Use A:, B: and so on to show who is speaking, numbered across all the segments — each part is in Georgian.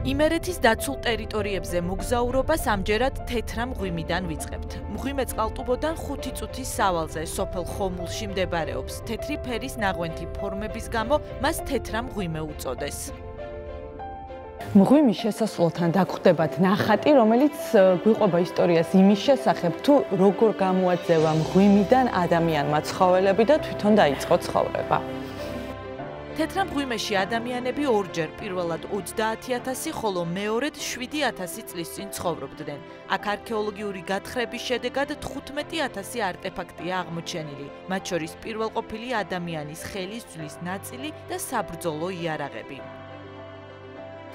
A: იმერეთის დაცულ ტერიტორიებზე მოგზაურობას ამჯერად თეთრა მღვიმიდან ვიწყებთ. მღვიმე წყალტუბოდან 5 წუთის სავალზე სოფელ ხომულში მდებარეობს. თეთრი ფერის ნაღვენთი ფორმების გამო მას თეთრა მღვიმე უწოდეს.
B: მღვიმის შესასვლელთან დაგხვდებათ ნახატი, რომელიც გვიყვება ისტორიას იმის შესახებ, თუ როგორ გამოაძევა მღვიმიდან ადამიანმა ცხოველები და თვითონ დაიწყო ცხოვრება.
A: თეთრა მღვიმეში ადამიანები ორჯერ, პირველად 30,000, ხოლო მეორედ 7,000 წლის წინ ცხოვრობდნენ. აქ არქეოლოგიური გათხრების შედეგად 15,000 არტეფაქტია აღმოჩენილი, მათ შორის პირველყოფილი ადამიანის ხელის ძვლის ნაწილი და საბრძოლო იარაღები.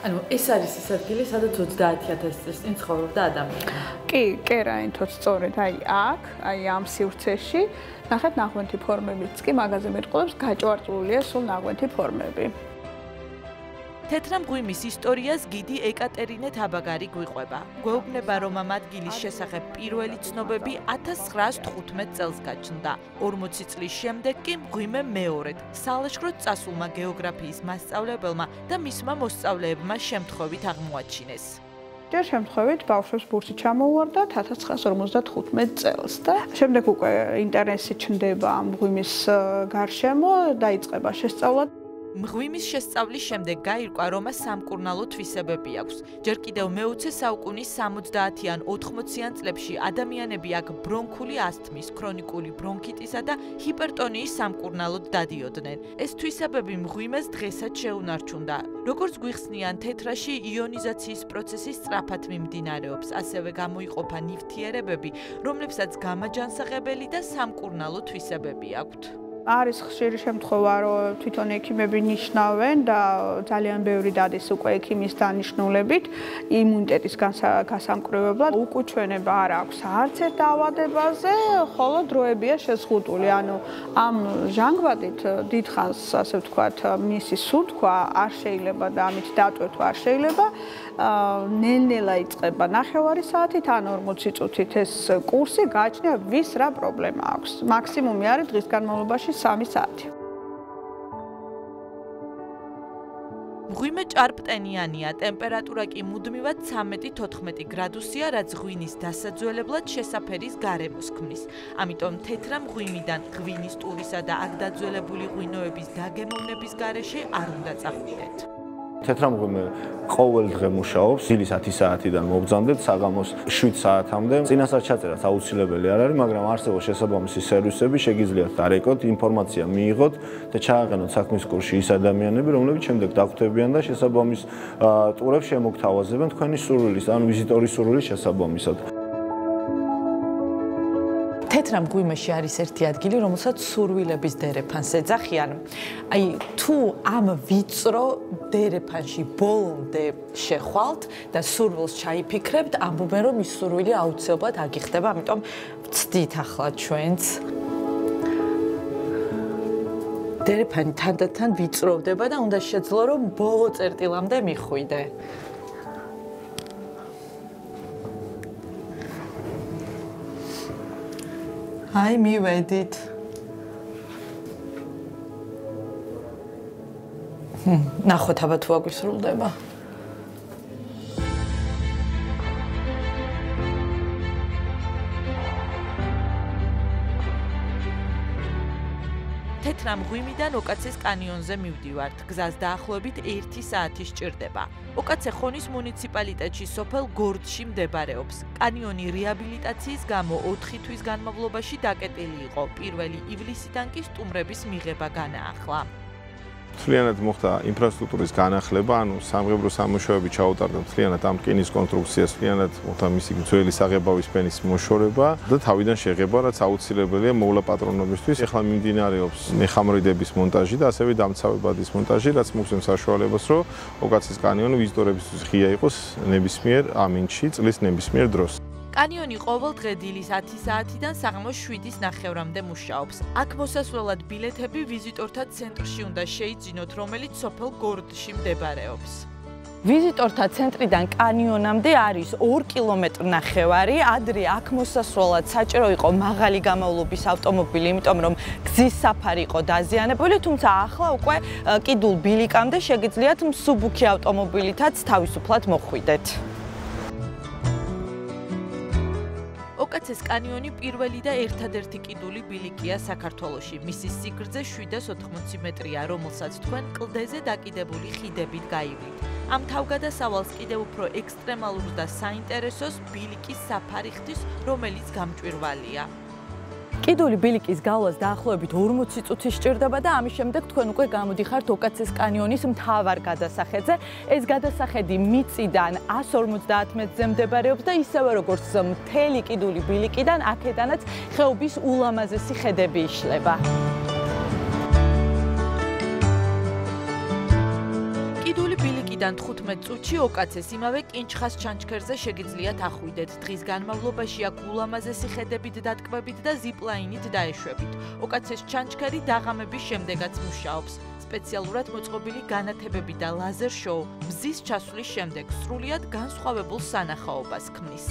C: ანუ ეს არის ის ადგილი, სადაც 30,000 წლის წინ ცხოვრობდა ადამიანი.
D: კი, რაინთოთ სწორედ, აქ, ამ სივრცეში, ნახეთ ნაღვენთი ფორმებიც კი მაგაზე მეტყველებს გაჭვარწვულია სულ ნაღვენთი ფორმები.
A: თეთრა მღვიმის ისტორიას გიდი ეკატერინე თაბაგარი გვიყვება. გვეუბნება, რომ ამ ადგილის შესახებ პირველი ცნობები 1915 წელს გაჩნდა. 40 წლის შემდეგ კი მღვიმე მეორედ სალაშქროდ წასულმა გეოგრაფიის მასწავლებელმა და მისმა მოსწავლეებმა შემთხვევით აღმოაჩინეს.
D: ჯერ შემთხვევით ბავშვებს ბურსი ჩამოუვარდა 1955 წელს და შემდეგ უკვე ინტერესი ჩნდება ამ მღვიმის გარშემო, დაიწყება შესწავლა.
A: მღვიმის შესწავლის შემდეგ გაირკვა, რომ სამკურნალო თვისებები აქვს. ჯერ კიდევ მე-20 საუკუნის 70-ან 80-იან წლებში ადამიანები აქ ბრონქული ასთმის, ქრონიკული ბრონქიტისა და ჰიპერტონიის სამკურნალოდ დადიოდნენ. ეს თვისებები მღვიმეს დღესაც შეუნარჩუნდა. როგორც გვიხსნიან, თეთრაში იონიზაციის პროცესი სწრაფად მიმდინარეობს, ასევე გამოიყოფა ნივთიერებები, რომლებსაც გამაჯანსაღებელი და სამკურნალო თვისებები აქვთ.
D: არის ხშირი შემთხვევა, რომ თვითონ ექიმები ნიშნავენ და ძალიან ბევრი დადის უკვე ექიმის დანიშნულებით იმუნიტეტის გასამკრივებლად. უკუჩვენება არ აქვს არც ერთ დაავადებაზე, ხოლო დროებია შეზღუდული. ანუ ამ ჟანგბადით დიდხანს, ასე ვთქვათ, მისი სუნთქვა არ შეიძლება და ამით დატვირთვა არ შეიძლება. ნელ-ნელა იწყება 9 საათით ან 40 წუთით ეს კურსი გააჩნია ვის რა პრობლემა აქვს. მაქსიმუმი არის დღის განმავლობაში 3 საათი.
A: მღვიმე ჭარბტენიანია, ტემპერატურა კი მუდმივად 13-14 გრადუსია, რაც ღვინის დასაძველებლად შესაფერის გარემოს ქმნის. ამიტომ თეთრა მღვიმიდან ღვინის ტურისა და აქ დაძველებული ღვინოების დაგემოვნების გარეშე არ უნდა წახვიდეთ.
E: თეთრა მღვიმე ყოველ დღე მუშაობს, დილის 10 საათიდან მოგზავნდეთ საღამოს 7 საათამდე. წინასწარ ჩაწერაც აუცილებელი არ არის, მაგრამ არსებობს შესაბამისი სერვისები, შეგიძლიათ დარეკოთ, ინფორმაცია მიიღოთ და ჩააყენოთ საქმის კურსში ის ადამიანები, რომლებიც შემდეგ დაგვხვდებიან და შესაბამის ტურებს შემოგთავაზებენ თქვენი სურვილის, ან ვიზიტორის სურვილის შესაბამისად.
B: თეთრა მღვიმეში არის ერთი ადგილი, რომელსაც სურვილების დერეფანს ეძახიან. თუ ამ ვიწრო დერეფანში ბოლომდე შეხვალთ და სურვილს ჩაიფიქრებთ, ამბობენ, რომ ის სურვილი აუცილებლად აგიხდება, ამიტომ ვცდით ახლა ჩვენც. დერეფანი თანდათან ვიწროვდება და უნდა შეძლო, რომ ბოლო წერტილამდე მიხვიდე. მივედით. ნახოთ აბა თუ აგვისრულდება.
A: თეთრა მღვიმიდან ოკაცეს კანიონზე მივდივართ. გზას დაახლოებით 1 საათი სჭირდება. ოკაცე ხონის მუნიციპალიტეტში სოფელ გორდში მდებარეობს. კანიონი რეაბილიტაციის გამო 4 თვის განმავლობაში დაკეტილი იყო. 1 ივლისიდან კი სტუმრების მიღება განაახლა.
F: მთლიანად მოხდა ინფრასტრუქტურის განახლება, ანუ სამღებრო სამუშაოები ჩაუტარდა მთლიანად ამ რკინის კონსტრუქციას, მთლიანად მოხდა მისი ძველი საღებავის ფენის მოშორება და თავიდან შეღება, რაც აუცილებელია მოვლა პატრონობისთვის. ახლა მიმდინარეობს მეხამრიდების მონტაჟი და ასევე დამცავებადის მონტაჟი, რაც მოგვცემს საშუალებას, რომ ოკაცის კანიონი ვიზიტორებისთვის ღია იყოს ნებისმიერ ამინდში, წლის ნებისმიერ დროს.
A: კანიონი ყოველ დღე დილის 10 საათიდან საღამოს 7:09-მდე მუშაობს. აქ მოსასვლელად ბილეთები ვიზიტორთა ცენტრში უნდა შეიძინოთ, რომელიც სოფელ გორდში მდებარეობს.
B: ვიზიტორთა ცენტრიდან კანიონამდე არის 2 კილომეტრნახევარი. ადრე აქ მოსასვლელად საჭირო იყო მაღალი გამოვლობის ავტომობილი, იმიტომ რომ გზის საფარი იყო დაზიანებული, თუმცა ახლა უკვე კიდულ ბილიკამდე შეგიძლიათ მსუბუქი ავტომობილითაც თავისუფლად მოხვიდეთ.
A: ოკაცეს კანიონი პირველი და ერთადერთი კიდული ბილიკია საქართველოში. მისი სიგრძე 780 მეტრია, რომელსაც თქვენ კლდეზე დაკიდებული ხიდებით გაივლით. ამ თავგადასავალს კიდევ უფრო ექსტრემალურს და საინტერესოს ბილიკის საფარი ხდის, რომელიც გამჭვირვალეა.
B: კიდული ბილიკის გავლას დაახლოებით 40 წუთი სჭირდება და ამის შემდეგ თქვენ უკვე გამოდიხართ ოკაცეს კანიონის მთავარ გადასახედზე. ეს გადასახედი მიწიდან 150 მეტრზე მდებარეობს და ისევე როგორც მთელი კიდული ბილიკიდან, აქედანაც ხეობის ულამაზესი ხედები იშლება.
A: კიდული ბილიკიდან 15 წუთში ოკაცეს იმავე კინჩხას ჩანჩქერზე შეგიძლიათ ახვიდეთ. დღის განმავლობაში აქ ულამაზესი ხედებით დატკბებით და ზიპლაინით დაეშვებით. ოკაცეს ჩანჩქერი დაღამების შემდეგაც მუშაობს. სპეციალურად მოწყობილი განათებები და ლაზერ შოუ მზის ჩასვლის შემდეგ სრულიად განსხვავებულ სანახაობას ქმნის.